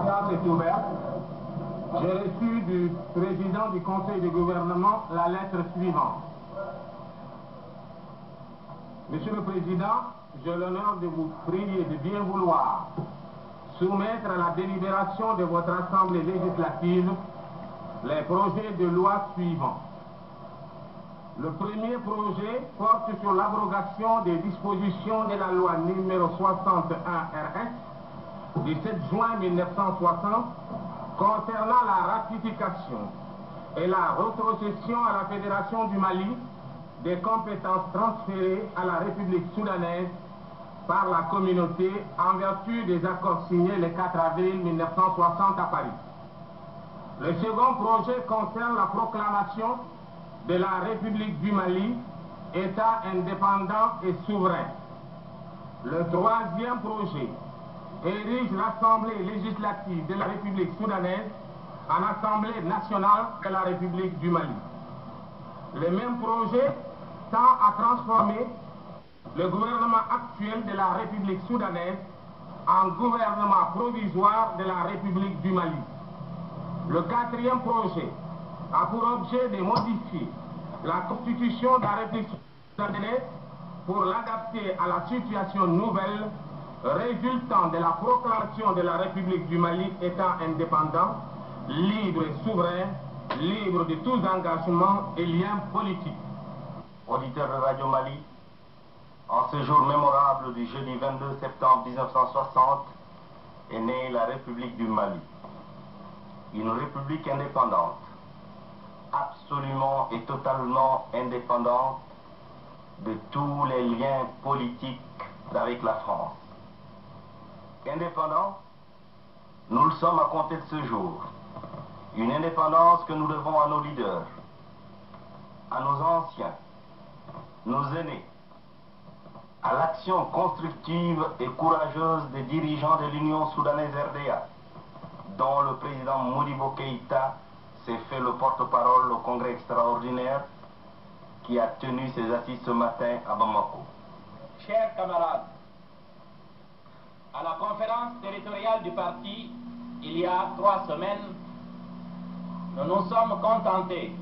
séance est ouverte. J'ai reçu du président du Conseil de gouvernement la lettre suivante. Monsieur le Président, j'ai l'honneur de vous prier de bien vouloir soumettre à la délibération de votre Assemblée législative les projets de loi suivants. Le premier projet porte sur l'abrogation des dispositions de la loi numéro 61 RS du 7 juin 1960 concernant la ratification et la rétrocession à la Fédération du Mali des compétences transférées à la République soudanaise par la communauté en vertu des accords signés le 4 avril 1960 à Paris. Le second projet concerne la proclamation de la République du Mali, État indépendant et souverain. Le troisième projet érige l'Assemblée législative de la République soudanaise en Assemblée nationale de la République du Mali. Le même projet tend à transformer le gouvernement actuel de la République soudanaise en gouvernement provisoire de la République du Mali. Le quatrième projet a pour objet de modifier la constitution de la République soudanaise pour l'adapter à la situation nouvelle résultant de la proclamation de la République du Mali État indépendant, libre et souverain, libre de tous engagements et liens politiques. Auditeurs de Radio Mali, en ce jour mémorable du jeudi 22 septembre 1960 est née la République du Mali. Une république indépendante, absolument et totalement indépendante de tous les liens politiques avec la France. Indépendant, nous le sommes à compter de ce jour. Une indépendance que nous devons à nos leaders, à nos anciens, nos aînés, à l'action constructive et courageuse des dirigeants de l'Union soudanaise RDA, dont le président Modibo Keïta s'est fait le porte-parole au congrès extraordinaire qui a tenu ses assises ce matin à Bamako. Chers camarades, à la conférence territoriale du parti, il y a 3 semaines, nous nous sommes contentés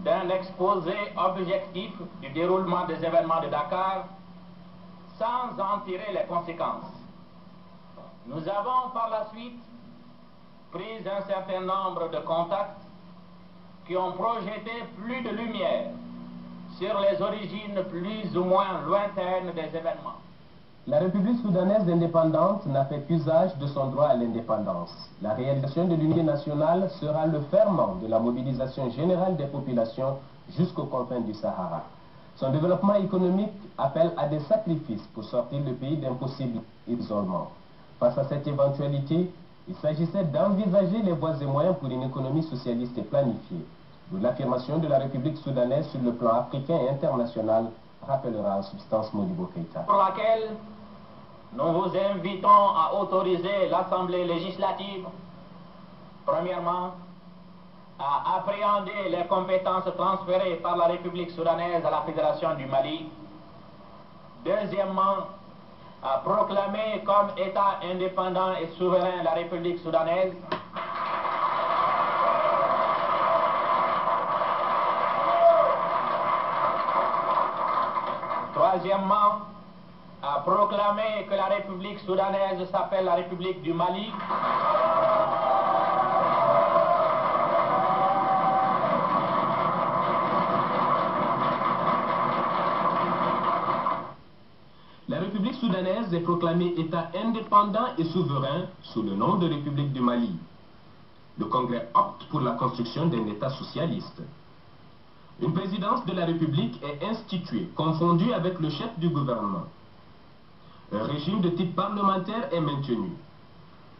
d'un exposé objectif du déroulement des événements de Dakar sans en tirer les conséquences. Nous avons par la suite pris un certain nombre de contacts qui ont projeté plus de lumière sur les origines plus ou moins lointaines des événements. La République soudanaise indépendante n'a fait qu'usage de son droit à l'indépendance. La réalisation de l'unité nationale sera le ferment de la mobilisation générale des populations jusqu'aux confins du Sahara. Son développement économique appelle à des sacrifices pour sortir le pays d'un possible isolement. Face à cette éventualité, il s'agissait d'envisager les voies et moyens pour une économie socialiste et planifiée. D'où l'affirmation de la République soudanaise sur le plan africain et international, rappellera en substance Modibo Keïta. Pour laquelle nous vous invitons à autoriser l'Assemblée législative, premièrement, à appréhender les compétences transférées par la République soudanaise à la Fédération du Mali. Deuxièmement, à proclamer comme État indépendant et souverain la République soudanaise. Troisièmement, à proclamer que la République soudanaise s'appelle la République du Mali. La République soudanaise est proclamée État indépendant et souverain sous le nom de République du Mali. Le Congrès opte pour la construction d'un État socialiste. Une présidence de la République est instituée, confondue avec le chef du gouvernement. Un régime de type parlementaire est maintenu.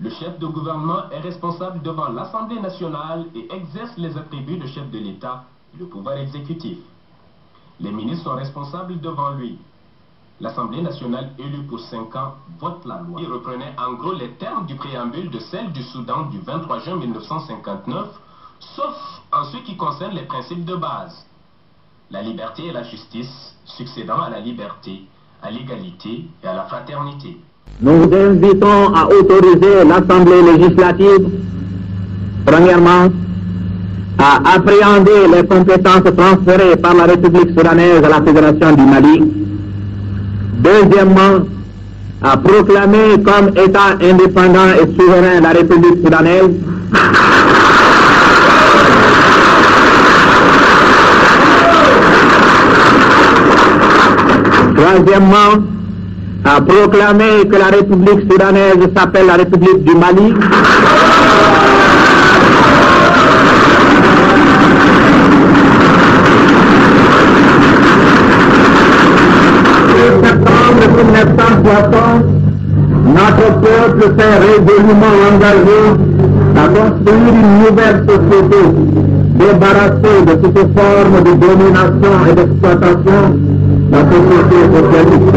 Le chef de gouvernement est responsable devant l'Assemblée nationale et exerce les attributs de chef de l'État et le pouvoir exécutif. Les ministres sont responsables devant lui. L'Assemblée nationale élue pour 5 ans vote la loi. Il reprenait en gros les termes du préambule de celle du Soudan du 23 juin 1959, sauf en ce qui concerne les principes de base. La liberté et la justice succédant à la liberté, à l'égalité et à la fraternité. Nous vous invitons à autoriser l'Assemblée législative, premièrement, à appréhender les compétences transférées par la République soudanaise à la Fédération du Mali. Deuxièmement, à proclamer comme État indépendant et souverain la République soudanaise. Troisièmement, à proclamer que la République soudanaise s'appelle la République du Mali. En septembre 1960, notre peuple s'est résolument engagé à construire une nouvelle société débarrassée de toute forme de domination et d'exploitation, la société socialiste.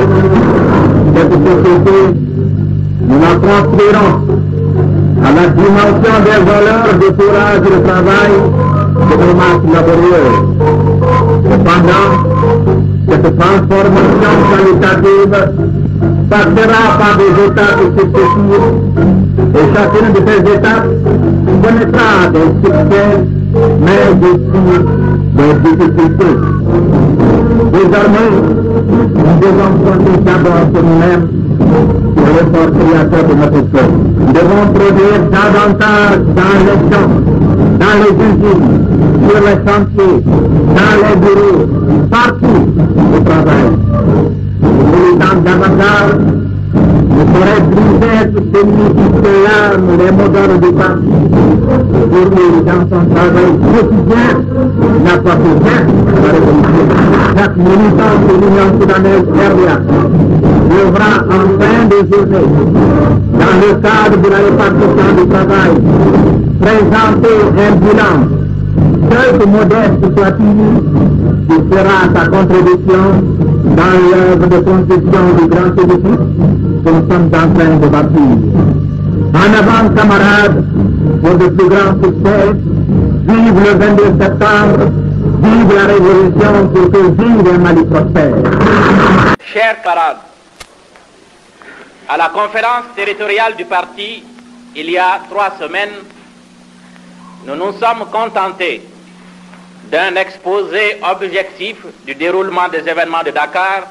Cette société, nous la construirons à la dimension des valeurs de courage et de travail de nos masses laborieuses. Cependant, cette transformation qualitative passera par des étapes successives et chacune de ces étapes connaîtra des succès, mais aussi des difficultés. Désormais, nous devons compter d'abord sur nous-mêmes, sur l'effort créateur de notre peuple. Nous devons produire davantage dans les champs, dans les usines, sur les chantiers, dans les bureaux, partout au travail. Nous militons davantage, ne saurait plus être celui qui clame les modèles du temps. Pour lui, dans son travail quotidien, il n'a pas fait bien à la révolution. Chaque militant de l'Union soudanaise RDA devra en fin de journée, dans le cadre de la répartition du travail, présenter un bilan, quelque modeste soit-il, qui fera sa contribution dans l'œuvre de construction du grand édifice que nous sommes en train de bâtir. En avant, camarades, pour de plus grands succès, vive le 22 septembre, vive la révolution pour que vive un Mali prospère. Chers camarades, à la conférence territoriale du parti, il y a 3 semaines, nous nous sommes contentés d'un exposé objectif du déroulement des événements de Dakar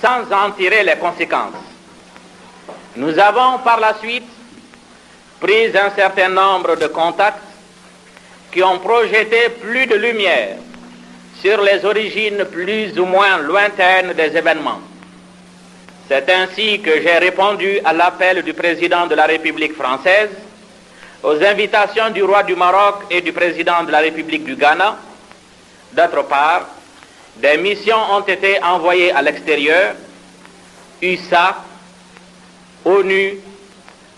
sans en tirer les conséquences. Nous avons par la suite pris un certain nombre de contacts qui ont projeté plus de lumière sur les origines plus ou moins lointaines des événements. C'est ainsi que j'ai répondu à l'appel du président de la République française, aux invitations du roi du Maroc et du président de la République du Ghana. D'autre part, des missions ont été envoyées à l'extérieur, USA, ONU,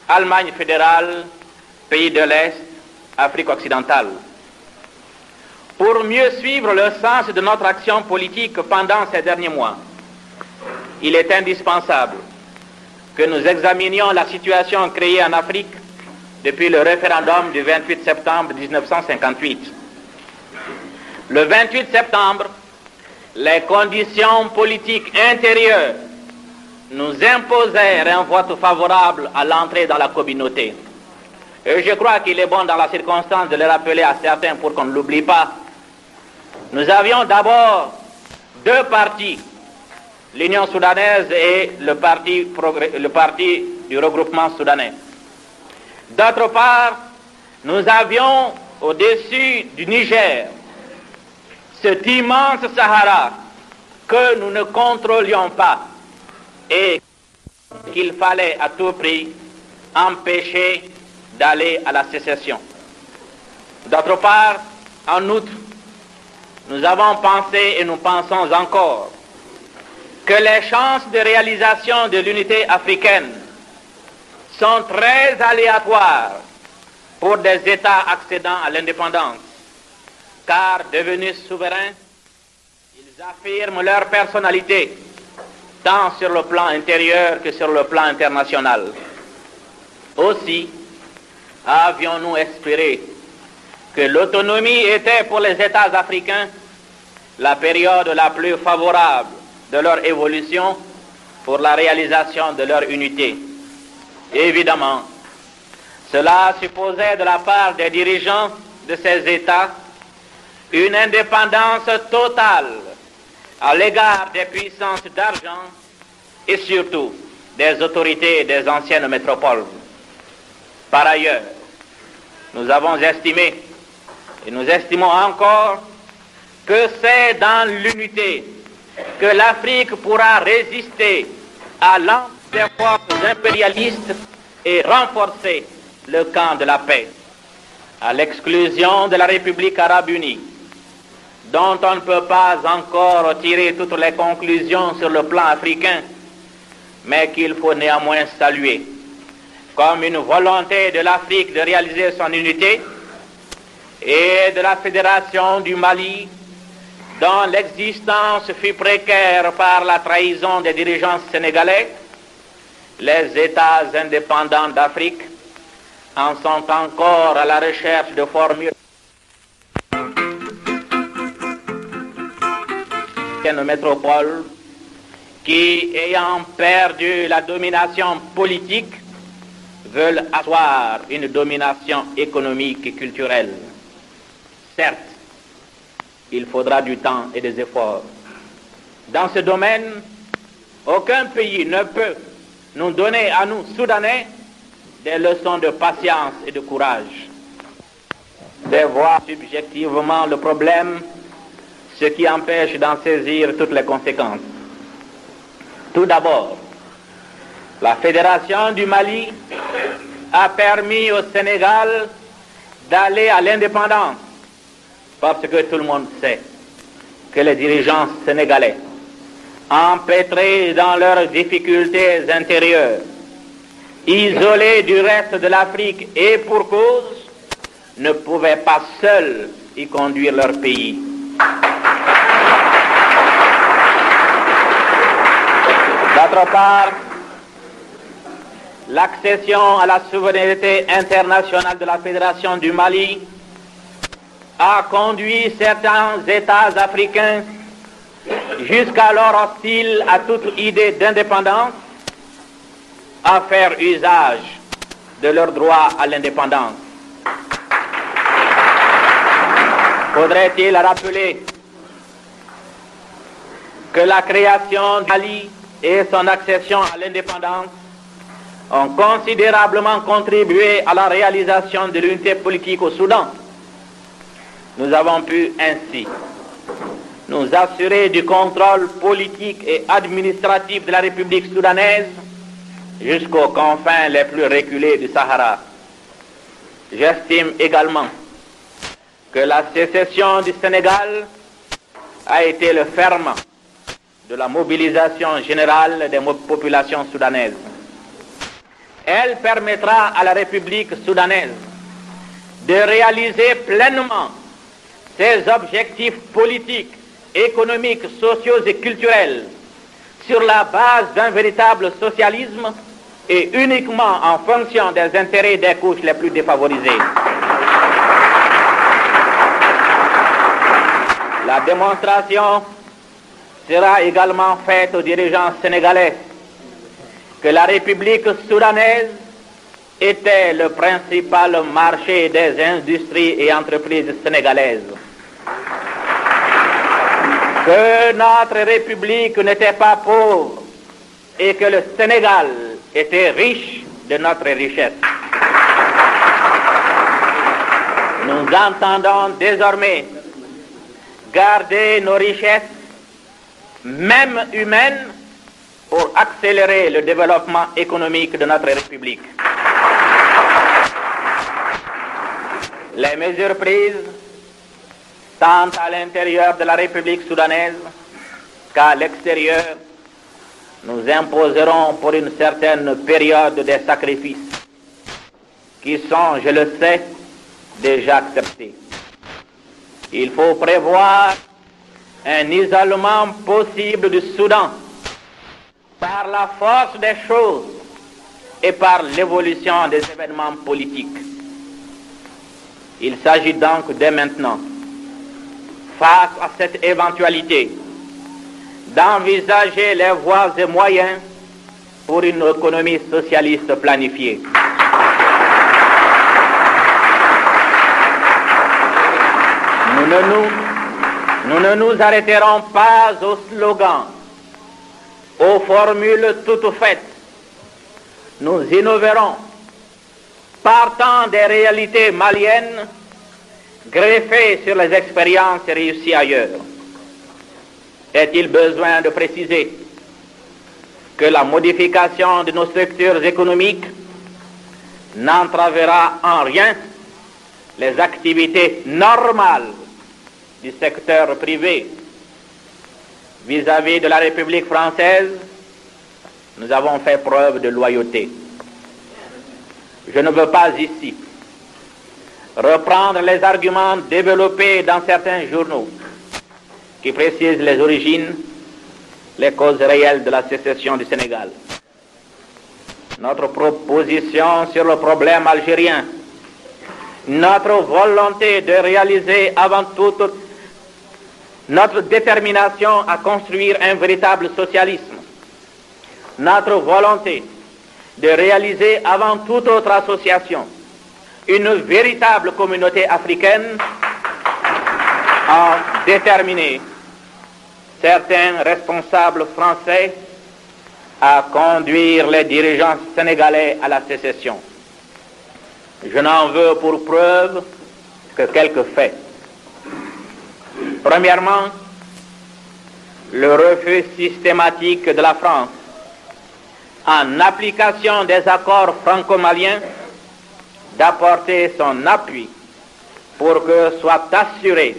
Allemagne fédérale, pays de l'Est, Afrique occidentale. Pour mieux suivre le sens de notre action politique pendant ces derniers mois, il est indispensable que nous examinions la situation créée en Afrique depuis le référendum du 28 septembre 1958. Le 28 septembre, les conditions politiques intérieures nous imposèrent un vote favorable à l'entrée dans la communauté. Et je crois qu'il est bon dans la circonstance de le rappeler à certains pour qu'on ne l'oublie pas. Nous avions d'abord 2 partis, l'Union soudanaise et le parti du regroupement soudanais. D'autre part, nous avions au-dessus du Niger cet immense Sahara que nous ne contrôlions pas et qu'il fallait à tout prix empêcher d'aller à la sécession. D'autre part, en outre, nous avons pensé et nous pensons encore que les chances de réalisation de l'unité africaine sont très aléatoires pour des États accédant à l'indépendance, car devenus souverains, ils affirment leur personnalité, tant sur le plan intérieur que sur le plan international. Aussi, avions-nous espéré que l'autonomie était pour les États africains la période la plus favorable de leur évolution pour la réalisation de leur unité. Évidemment, cela supposait de la part des dirigeants de ces États une indépendance totale à l'égard des puissances d'argent et surtout des autorités des anciennes métropoles. Par ailleurs, nous avons estimé et nous estimons encore que c'est dans l'unité que l'Afrique pourra résister à l'ensemble des forces impérialistes et renforcer le camp de la paix, à l'exclusion de la République arabe unie, dont on ne peut pas encore tirer toutes les conclusions sur le plan africain, mais qu'il faut néanmoins saluer comme une volonté de l'Afrique de réaliser son unité, et de la Fédération du Mali, dont l'existence fut précaire par la trahison des dirigeants sénégalais. Les États indépendants d'Afrique en sont encore à la recherche de formules métropole qui, ayant perdu la domination politique, veulent asseoir une domination économique et culturelle. Certes, il faudra du temps et des efforts. Dans ce domaine, aucun pays ne peut nous donner à nous, Soudanais, des leçons de patience et de courage. De voir subjectivement le problème, ce qui empêche d'en saisir toutes les conséquences. Tout d'abord, la Fédération du Mali a permis au Sénégal d'aller à l'indépendance, parce que tout le monde sait que les dirigeants sénégalais, empêtrés dans leurs difficultés intérieures, isolés du reste de l'Afrique et pour cause, ne pouvaient pas seuls y conduire leur pays. D'autre part, l'accession à la souveraineté internationale de la Fédération du Mali a conduit certains États africains, jusqu'alors hostiles à toute idée d'indépendance, à faire usage de leur droit à l'indépendance. Faudrait-il rappeler que la création du Mali et son accession à l'indépendance ont considérablement contribué à la réalisation de l'unité politique au Soudan. Nous avons pu ainsi nous assurer du contrôle politique et administratif de la République soudanaise jusqu'aux confins les plus reculés du Sahara. J'estime également que la sécession du Sénégal a été le ferment de la mobilisation générale des populations soudanaises. Elle permettra à la République soudanaise de réaliser pleinement ses objectifs politiques, économiques, sociaux et culturels sur la base d'un véritable socialisme et uniquement en fonction des intérêts des couches les plus défavorisées. La démonstration sera également faite aux dirigeants sénégalais que la République soudanaise était le principal marché des industries et entreprises sénégalaises. Que notre République n'était pas pauvre et que le Sénégal était riche de notre richesse. Nous entendons désormais garder nos richesses, même humaines, pour accélérer le développement économique de notre République. Les mesures prises, tant à l'intérieur de la République soudanaise qu'à l'extérieur, nous imposerons pour une certaine période des sacrifices qui sont, je le sais, déjà acceptés. Il faut prévoir un isolement possible du Soudan par la force des choses et par l'évolution des événements politiques. Il s'agit donc dès maintenant, face à cette éventualité, d'envisager les voies et moyens pour une économie socialiste planifiée. Nous ne nous arrêterons pas aux slogans, aux formules toutes faites. Nous innoverons, partant des réalités maliennes, greffées sur les expériences réussies ailleurs. Est-il besoin de préciser que la modification de nos structures économiques n'entravera en rien les activités normales du secteur privé? Vis-à-vis de la République française, nous avons fait preuve de loyauté. Je ne veux pas ici reprendre les arguments développés dans certains journaux qui précisent les origines, les causes réelles de la sécession du Sénégal. Notre proposition sur le problème algérien, notre volonté de réaliser avant tout notre détermination à construire un véritable socialisme, notre volonté de réaliser avant toute autre association une véritable communauté africaine a déterminé certains responsables français à conduire les dirigeants sénégalais à la sécession. Je n'en veux pour preuve que quelques faits. Premièrement, le refus systématique de la France, en application des accords franco-maliens, d'apporter son appui pour que soit assurée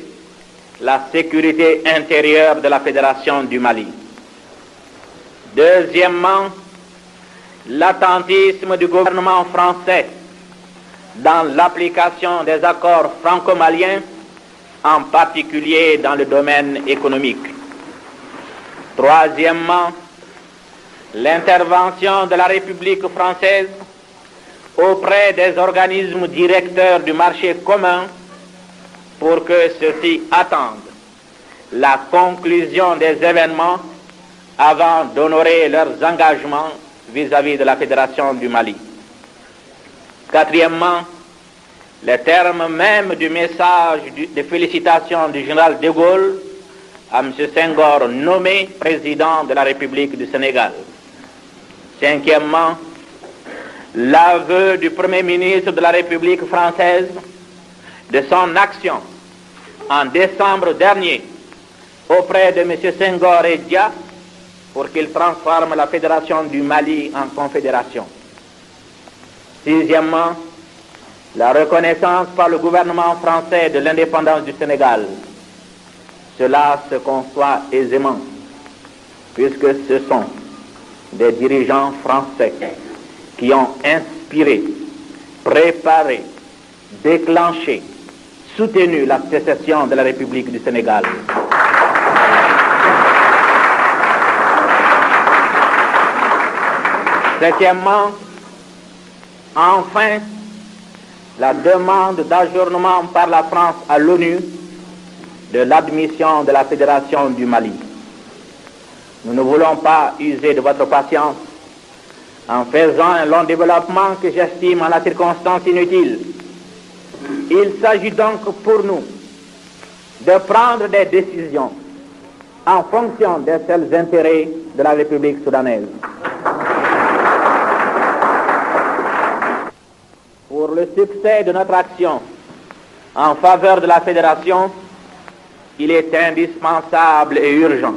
la sécurité intérieure de la Fédération du Mali. Deuxièmement, l'attentisme du gouvernement français dans l'application des accords franco-maliens, en particulier dans le domaine économique. Troisièmement, l'intervention de la République française auprès des organismes directeurs du marché commun pour que ceux-ci attendent la conclusion des événements avant d'honorer leurs engagements vis-à-vis de la Fédération du Mali. Quatrièmement, le terme même du message de félicitations du général de Gaulle à M. Senghor, nommé président de la République du Sénégal. Cinquièmement, l'aveu du Premier ministre de la République française de son action en décembre dernier auprès de M. Senghor et Dia pour qu'il transforme la Fédération du Mali en confédération. Sixièmement, la reconnaissance par le gouvernement français de l'indépendance du Sénégal. Cela se conçoit aisément, puisque ce sont des dirigeants français qui ont inspiré, préparé, déclenché, soutenu la sécession de la République du Sénégal. Septièmement, enfin, la demande d'ajournement par la France à l'ONU de l'admission de la Fédération du Mali. Nous ne voulons pas user de votre patience en faisant un long développement que j'estime en la circonstance inutile. Il s'agit donc pour nous de prendre des décisions en fonction des seuls intérêts de la République soudanaise. Pour le succès de notre action en faveur de la Fédération, il est indispensable et urgent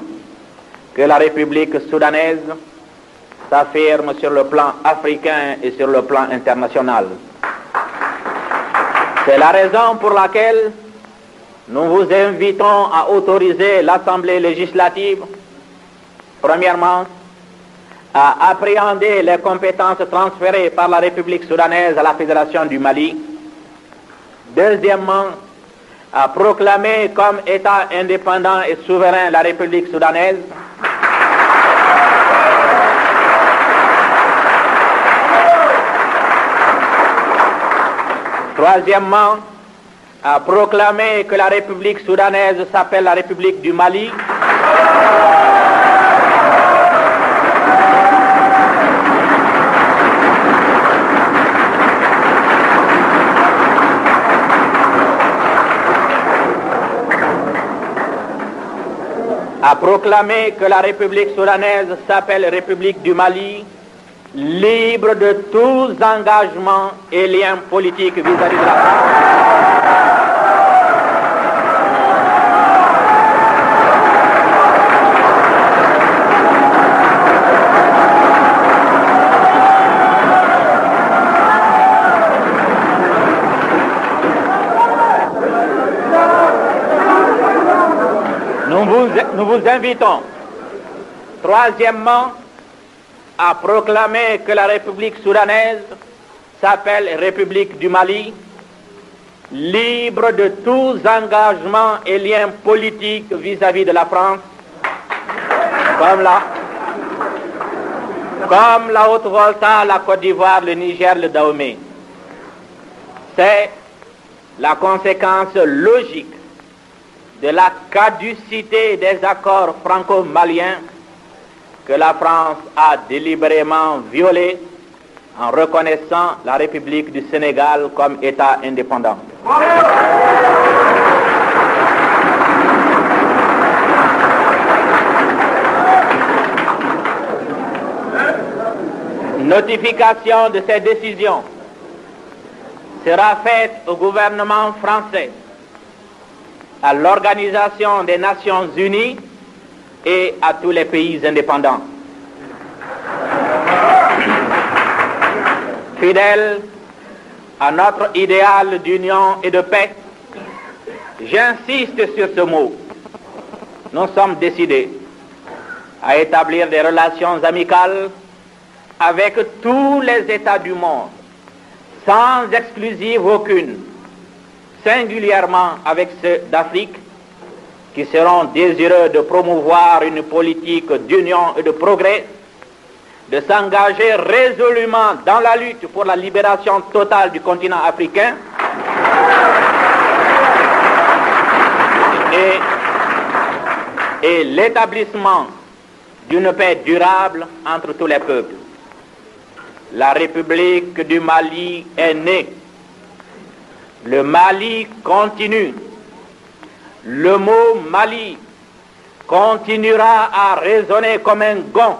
que la République soudanaise s'affirme sur le plan africain et sur le plan international. C'est la raison pour laquelle nous vous invitons à autoriser l'Assemblée législative, premièrement, à appréhender les compétences transférées par la République soudanaise à la Fédération du Mali. Deuxièmement, à proclamer comme État indépendant et souverain la République soudanaise. Troisièmement, à proclamer que la République soudanaise s'appelle la République du proclamé que la République soudanaise s'appelle République du Mali, libre de tous engagements et liens politiques vis-à-vis de la France. Nous vous invitons, troisièmement, à proclamer que la République soudanaise s'appelle République du Mali, libre de tous engagements et liens politiques vis-à-vis de la France, comme la Haute-Volta, la Côte d'Ivoire, le Niger, le Dahomey. C'est la conséquence logique de la caducité des accords franco-maliens que la France a délibérément violé en reconnaissant la République du Sénégal comme État indépendant. Notification de ces décisions sera faite au gouvernement français, à l'Organisation des Nations Unies et à tous les pays indépendants. Fidèle à notre idéal d'union et de paix, j'insiste sur ce mot. Nous sommes décidés à établir des relations amicales avec tous les États du monde, sans exclusive aucune, singulièrement avec ceux d'Afrique, qui seront désireux de promouvoir une politique d'union et de progrès, de s'engager résolument dans la lutte pour la libération totale du continent africain et l'établissement d'une paix durable entre tous les peuples. La République du Mali est née. Le Mali continue. Le mot Mali continuera à résonner comme un gong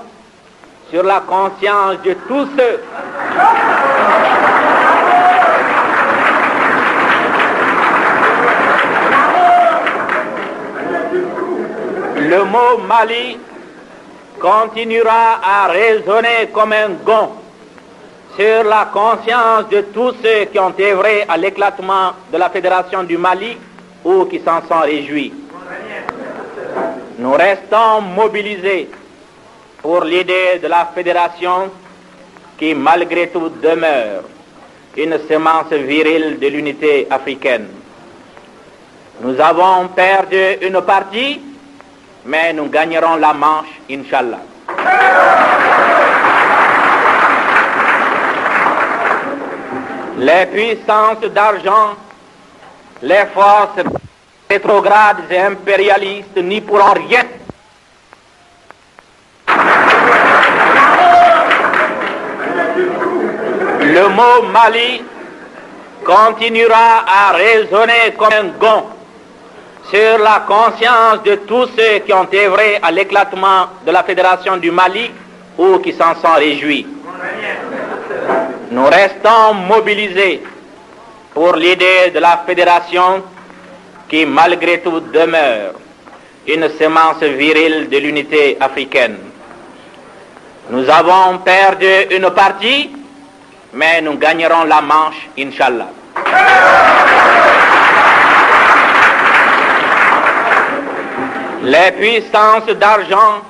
sur la conscience de tous ceux Le mot Mali continuera à résonner comme un gong sur la conscience de tous ceux qui ont œuvré à l'éclatement de la Fédération du Mali ou qui s'en sont réjouis. Nous restons mobilisés pour l'idée de la Fédération qui, malgré tout, demeure une semence virile de l'unité africaine. Nous avons perdu une partie, mais nous gagnerons la manche, Inch'Allah. Les puissances d'argent, les forces rétrogrades et impérialistes n'y pourront rien. Le mot Mali continuera à résonner comme un gong sur la conscience de tous ceux qui ont œuvré à l'éclatement de la Fédération du Mali ou qui s'en sont réjouis. Nous restons mobilisés pour l'idée de la Fédération qui, malgré tout, demeure une semence virile de l'unité africaine. Nous avons perdu une partie, mais nous gagnerons la manche, Inch'Allah. Les puissances d'argent,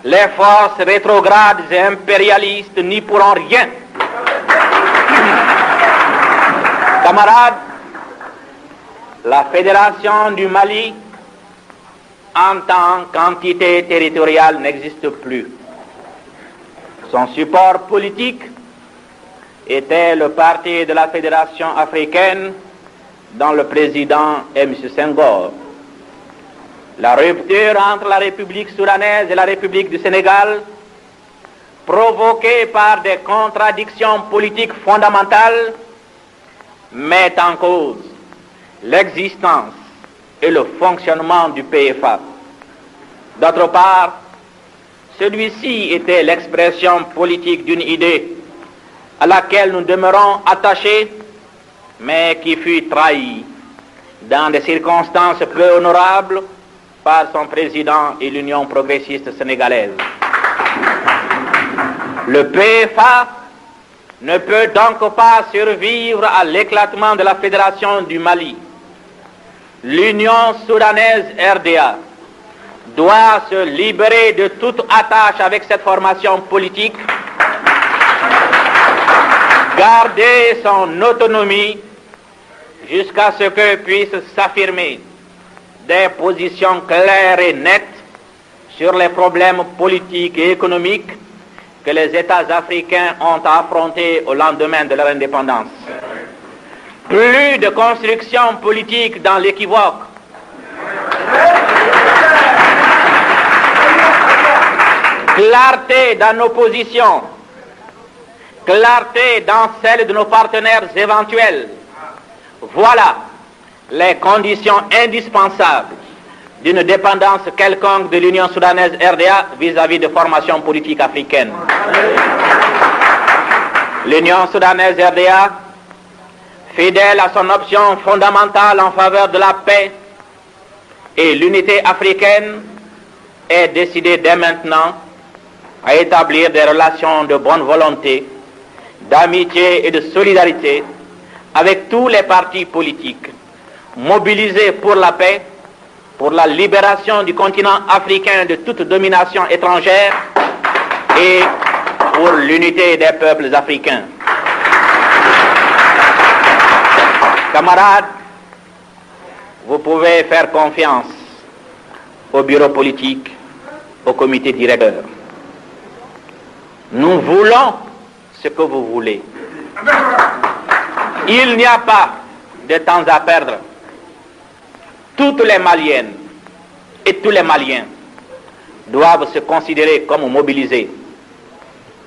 les forces rétrogrades et impérialistes n'y pourront rien. Camarades, la Fédération du Mali, en tant qu'entité territoriale, n'existe plus. Son support politique était le parti de la Fédération africaine dont le président est M. Senghor. La rupture entre la République soudanaise et la République du Sénégal, provoquée par des contradictions politiques fondamentales, met en cause l'existence et le fonctionnement du PFA. D'autre part, celui-ci était l'expression politique d'une idée à laquelle nous demeurons attachés, mais qui fut trahie dans des circonstances peu honorables par son président et l'Union progressiste sénégalaise. Le PFA ne peut donc pas survivre à l'éclatement de la Fédération du Mali. L'Union soudanaise RDA doit se libérer de toute attache avec cette formation politique, garder son autonomie jusqu'à ce que puissent s'affirmer des positions claires et nettes sur les problèmes politiques et économiques que les États africains ont à affronter au lendemain de leur indépendance. Plus de construction politique dans l'équivoque. Clarté dans nos positions, clarté dans celles de nos partenaires éventuels. Voilà les conditions indispensables d'une dépendance quelconque de l'Union soudanaise RDA vis-à-vis de formations politiques africaines. L'Union soudanaise RDA, fidèle à son option fondamentale en faveur de la paix et l'unité africaine, est décidée dès maintenant à établir des relations de bonne volonté, d'amitié et de solidarité avec tous les partis politiques, mobilisés pour la paix, pour la libération du continent africain de toute domination étrangère et pour l'unité des peuples africains. Camarades, vous pouvez faire confiance au bureau politique, au comité directeur. Nous voulons ce que vous voulez. Il n'y a pas de temps à perdre. Toutes les Maliennes et tous les Maliens doivent se considérer comme mobilisés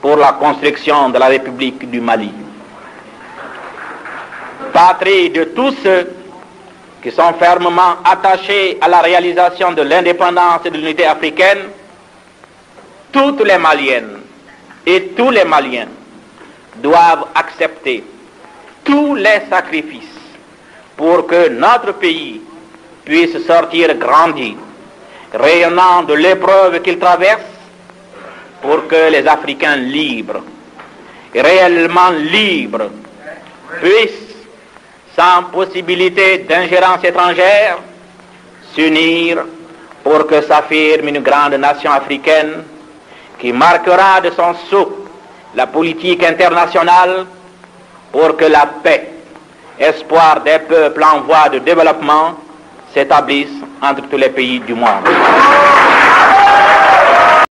pour la construction de la République du Mali. Patrie de tous ceux qui sont fermement attachés à la réalisation de l'indépendance et de l'unité africaine, toutes les Maliennes et tous les Maliens doivent accepter tous les sacrifices pour que notre pays puisse sortir grandi, rayonnant de l'épreuve qu'il traverse, pour que les Africains libres, réellement libres, puissent, sans possibilité d'ingérence étrangère, s'unir pour que s'affirme une grande nation africaine qui marquera de son sceau la politique internationale pour que la paix, espoir des peuples en voie de développement, s'établisse entre tous les pays du monde.